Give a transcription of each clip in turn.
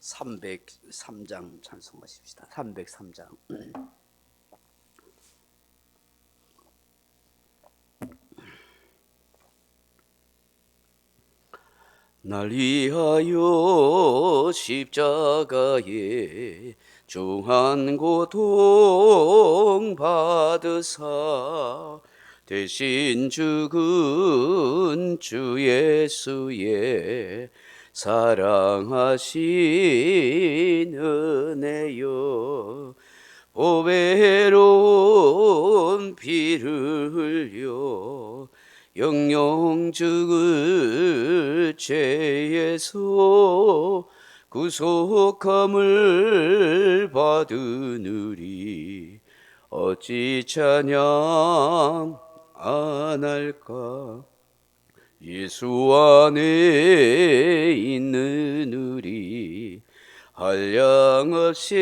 303장 찬송하십시다. 303장. 날 위하여 십자가에 중한 고통 받으사 대신 죽은 주 예수의 사랑하신 은혜여, 보배로운 피를 흘려 영영 죽을 죄에서 구속함을 받으느니 어찌 찬양 안 할까. 예수 안에 있는 우리 한량없이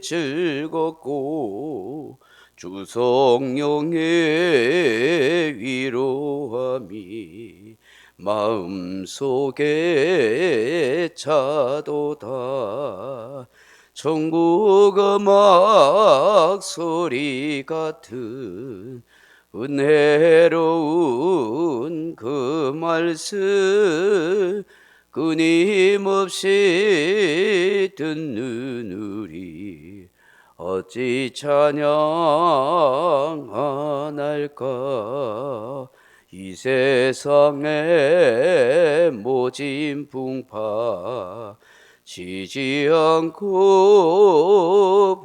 즐겁고 주 성령의 위로함이 마음속에 차도다. 천국 음악 소리 같은 은혜로운 그 말씀 끊임없이 듣는 우리 어찌 찬양 안 할까. 이 세상에 모진 풍파 지지 않고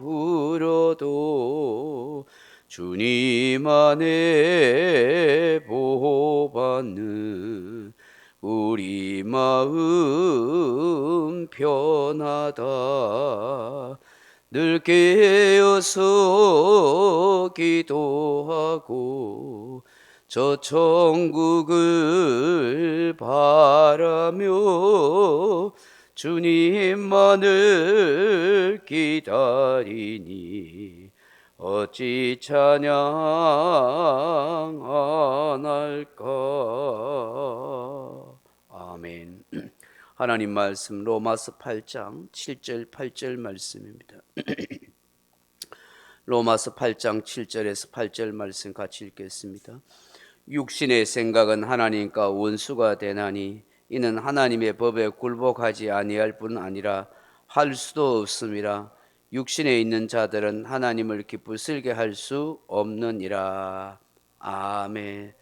불어도 주님 안에 보호받는 우리 마음 편하다. 늘 깨어서 기도하고 저 천국을 바라며 주님만을 기다리니 어찌 찬양 안 할까. 아멘. 하나님 말씀 로마서 8장 7절 8절 말씀입니다. 로마서 8장 7절에서 8절 말씀 같이 읽겠습니다. 육신의 생각은 하나님과 원수가 되나니 이는 하나님의 법에 굴복하지 아니할 뿐 아니라 할 수도 없음이라. 육신에 있는 자들은 하나님을 기쁘시게 할 수 없느니라. 아멘.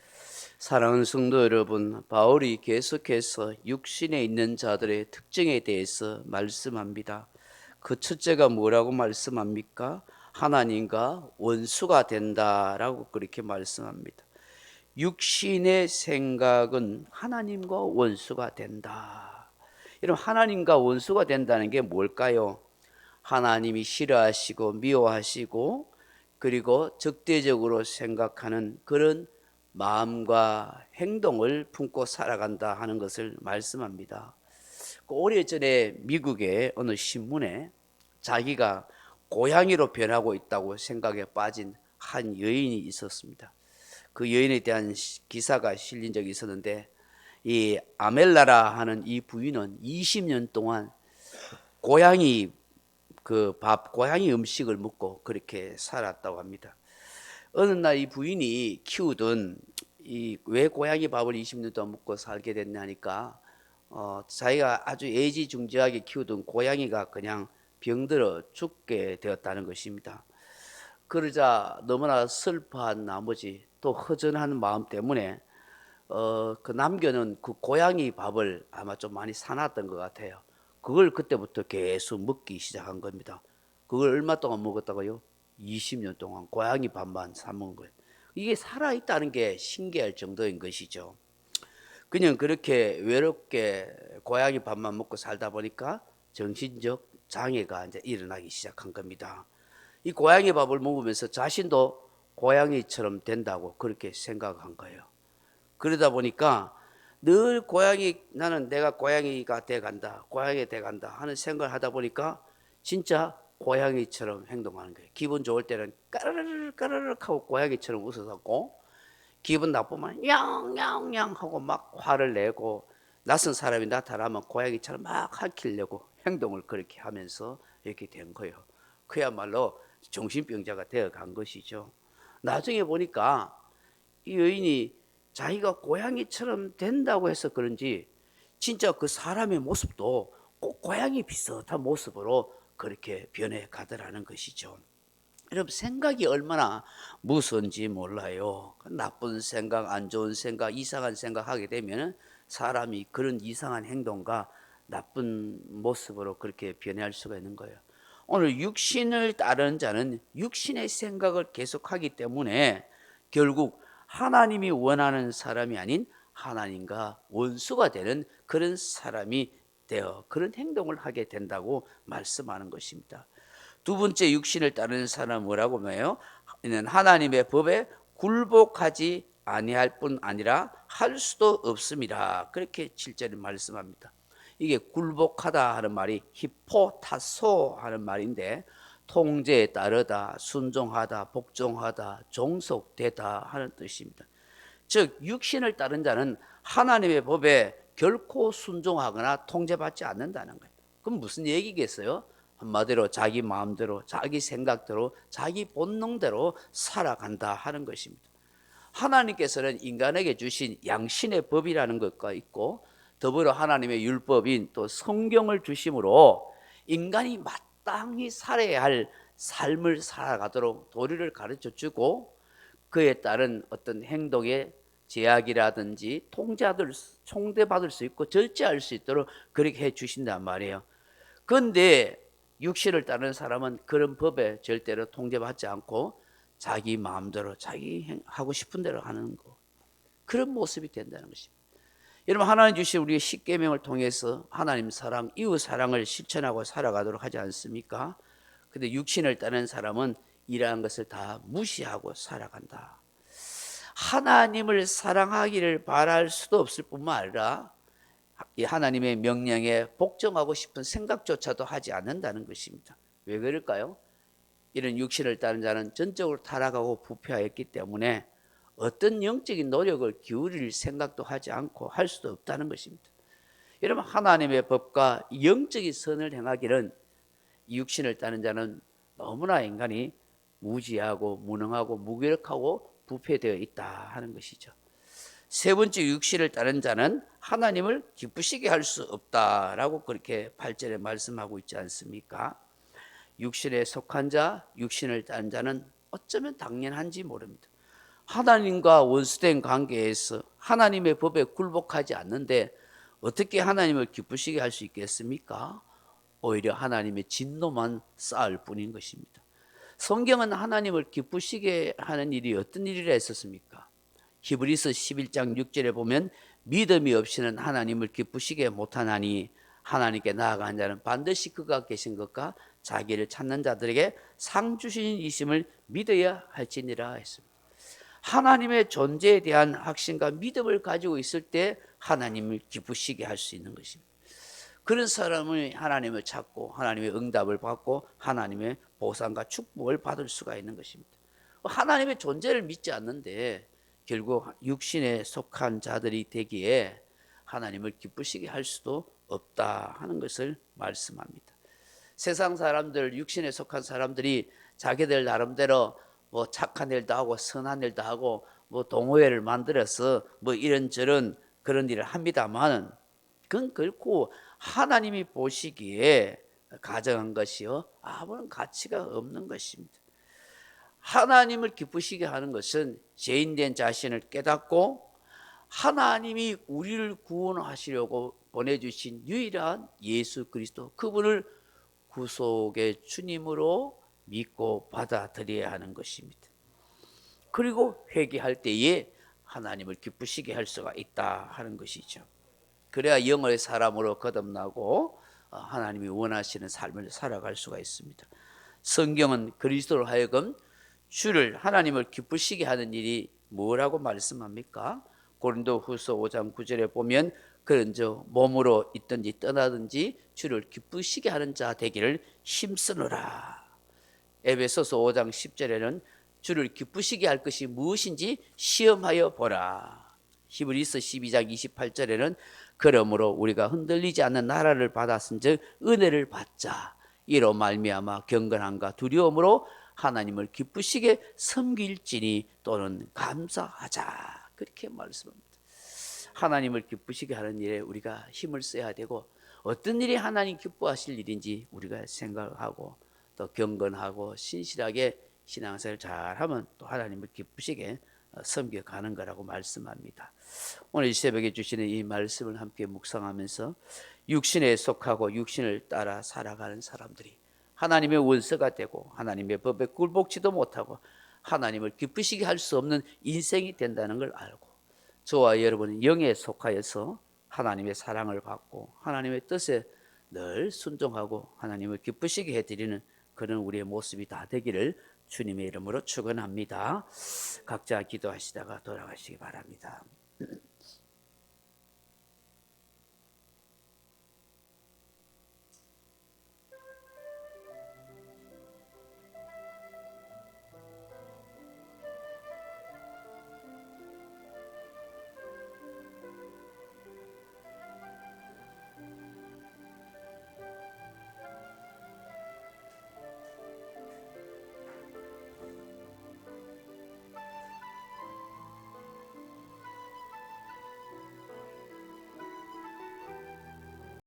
사랑하는 성도 여러분, 바울이 계속해서 육신에 있는 자들의 특징에 대해서 말씀합니다. 그 첫째가 뭐라고 말씀합니까? 하나님과 원수가 된다라고 그렇게 말씀합니다. 육신의 생각은 하나님과 원수가 된다. 여러분, 하나님과 원수가 된다는 게 뭘까요? 하나님이 싫어하시고 미워하시고 그리고 적대적으로 생각하는 그런 마음과 행동을 품고 살아간다 하는 것을 말씀합니다. 오래전에 미국의 어느 신문에 자기가 고양이로 변하고 있다고 생각에 빠진 한 여인이 있었습니다. 그 여인에 대한 기사가 실린 적이 있었는데, 이 아멜라라 하는 이 부인은 20년 동안 고양이 고양이 음식을 먹고 그렇게 살았다고 합니다. 어느 날 이 부인이 키우던 왜 고양이 밥을 20년 동안 먹고 살게 됐냐니까 자기가 아주 애지중지하게 키우던 고양이가 그냥 병들어 죽게 되었다는 것입니다. 그러자 너무나 슬퍼한 나머지 또 허전한 마음 때문에 그 남겨놓은 그 고양이 밥을 아마 좀 많이 사놨던 것 같아요. 그걸 그때부터 계속 먹기 시작한 겁니다. 그걸 얼마 동안 먹었다고요? 20년 동안 고양이 밥만 사 먹은 거예요. 이게 살아있다는 게 신기할 정도인 것이죠. 그냥 그렇게 외롭게 고양이 밥만 먹고 살다 보니까 정신적 장애가 이제 일어나기 시작한 겁니다. 이 고양이 밥을 먹으면서 자신도 고양이처럼 된다고 그렇게 생각한 거예요. 그러다 보니까 늘 나는 내가 고양이가 돼간다, 고양이 돼간다 하는 생각을 하다 보니까 진짜 고양이처럼 행동하는 거예요. 기분 좋을 때는 까르르 까르르 하고 고양이처럼 웃어갖고, 기분 나쁘면 냥냥냥 하고 막 화를 내고, 낯선 사람이 나타나면 고양이처럼 막 핥히려고 행동을 그렇게 하면서 이렇게 된 거예요. 그야말로 정신병자가 되어간 것이죠. 나중에 보니까 이 여인이 자기가 고양이처럼 된다고 해서 그런지 진짜 그 사람의 모습도 꼭 고양이 비슷한 모습으로 그렇게 변해 가더라는 것이죠. 여러분, 생각이 얼마나 무서운지 몰라요. 나쁜 생각, 안 좋은 생각, 이상한 생각 하게 되면 사람이 그런 이상한 행동과 나쁜 모습으로 그렇게 변할 수가 있는 거예요. 오늘 육신을 따르는 자는 육신의 생각을 계속하기 때문에 결국 하나님이 원하는 사람이 아닌 하나님과 원수가 되는 그런 사람이 되어 그런 행동을 하게 된다고 말씀하는 것입니다. 두 번째, 육신을 따르는 사람은 뭐라고 하나요? 이는 하나님의 법에 굴복하지 아니할 뿐 아니라 할 수도 없습니다. 그렇게 7절에 말씀합니다. 이게 굴복하다 하는 말이 히포타소 하는 말인데, 통제에 따르다, 순종하다, 복종하다, 종속되다 하는 뜻입니다. 즉 육신을 따른 자는 하나님의 법에 결코 순종하거나 통제받지 않는다는 거예요. 그럼 무슨 얘기겠어요? 한마디로 자기 마음대로, 자기 생각대로, 자기 본능대로 살아간다 하는 것입니다. 하나님께서는 인간에게 주신 양신의 법이라는 것과 있고, 더불어 하나님의 율법인 또 성경을 주심으로 인간이 마땅히 살아야 할 삶을 살아가도록 도리를 가르쳐 주고, 그에 따른 어떤 행동의 제약이라든지 통제받을 수 있고 절제할 수 있도록 그렇게 해 주신단 말이에요. 그런데 육신을 따르는 사람은 그런 법에 절대로 통제받지 않고 자기 마음대로 자기 하고 싶은 대로 하는 거, 그런 모습이 된다는 것입니다. 여러분, 하나님 주신 우리의 십계명을 통해서 하나님 사랑, 이웃 사랑을 실천하고 살아가도록 하지 않습니까? 근데 육신을 따르는 사람은 이러한 것을 다 무시하고 살아간다. 하나님을 사랑하기를 바랄 수도 없을 뿐만 아니라 이 하나님의 명령에 복종하고 싶은 생각조차도 하지 않는다는 것입니다. 왜 그럴까요? 이런 육신을 따른 자는 전적으로 타락하고 부패하였기 때문에 어떤 영적인 노력을 기울일 생각도 하지 않고 할 수도 없다는 것입니다. 여러분, 하나님의 법과 영적인 선을 행하기는 육신을 따른 자는 너무나 인간이 무지하고 무능하고 무기력하고 부패되어 있다 하는 것이죠. 세 번째, 육신을 따른 자는 하나님을 기쁘시게 할 수 없다라고 그렇게 8절에 말씀하고 있지 않습니까? 육신에 속한 자, 육신을 따른 자는 어쩌면 당연한지 모릅니다. 하나님과 원수된 관계에서 하나님의 법에 굴복하지 않는데 어떻게 하나님을 기쁘시게 할 수 있겠습니까? 오히려 하나님의 진노만 쌓을 뿐인 것입니다. 성경은 하나님을 기쁘시게 하는 일이 어떤 일이라 했었습니까? 히브리서 11장 6절에 보면 믿음이 없이는 하나님을 기쁘시게 못하나니 하나님께 나아간 자는 반드시 그가 계신 것과 자기를 찾는 자들에게 상 주신 이심을 믿어야 할지니라 했습니다. 하나님의 존재에 대한 확신과 믿음을 가지고 있을 때 하나님을 기쁘시게 할 수 있는 것입니다. 그런 사람은 하나님을 찾고 하나님의 응답을 받고 하나님의 보상과 축복을 받을 수가 있는 것입니다. 하나님의 존재를 믿지 않는데 결국 육신에 속한 자들이 되기에 하나님을 기쁘시게 할 수도 없다 하는 것을 말씀합니다. 세상 사람들, 육신에 속한 사람들이 자기들 나름대로 뭐 착한 일도 하고 선한 일도 하고 뭐 동호회를 만들어서 뭐 이런저런 그런 일을 합니다만, 그건 결코 하나님이 보시기에 가정한 것이요 아무런 가치가 없는 것입니다. 하나님을 기쁘시게 하는 것은 죄인된 자신을 깨닫고 하나님이 우리를 구원하시려고 보내주신 유일한 예수 그리스도, 그분을 구속의 주님으로 믿고 받아들여야 하는 것입니다. 그리고 회개할 때에 하나님을 기쁘시게 할 수가 있다 하는 것이죠. 그래야 영의 사람으로 거듭나고 하나님이 원하시는 삶을 살아갈 수가 있습니다. 성경은 그리스도로 하여금 주를, 하나님을 기쁘시게 하는 일이 뭐라고 말씀합니까? 고린도후서 5장 9절에 보면 그런즉 몸으로 있든지 떠나든지 주를 기쁘시게 하는 자 되기를 힘쓰노라. 에베소서 5장 10절에는 주를 기쁘시게 할 것이 무엇인지 시험하여 보라. 히브리서 12장 28절에는 그러므로 우리가 흔들리지 않는 나라를 받았은즉 은혜를 받자. 이로 말미암아 경건함과 두려움으로 하나님을 기쁘시게 섬길지니 또는 감사하자. 그렇게 말씀합니다. 하나님을 기쁘시게 하는 일에 우리가 힘을 써야 되고 어떤 일이 하나님 기뻐하실 일인지 우리가 생각하고 또 경건하고 신실하게 신앙생활을 잘하면 또 하나님을 기쁘시게 섬겨가는 거라고 말씀합니다. 오늘 이 새벽에 주시는 이 말씀을 함께 묵상하면서 육신에 속하고 육신을 따라 살아가는 사람들이 하나님의 원수가 되고 하나님의 법에 굴복지도 못하고 하나님을 기쁘시게 할 수 없는 인생이 된다는 걸 알고 저와 여러분은 영에 속하여서 하나님의 사랑을 받고 하나님의 뜻에 늘 순종하고 하나님을 기쁘시게 해드리는 그런 우리의 모습이 다 되기를 주님의 이름으로 축원합니다. 각자 기도하시다가 돌아가시기 바랍니다.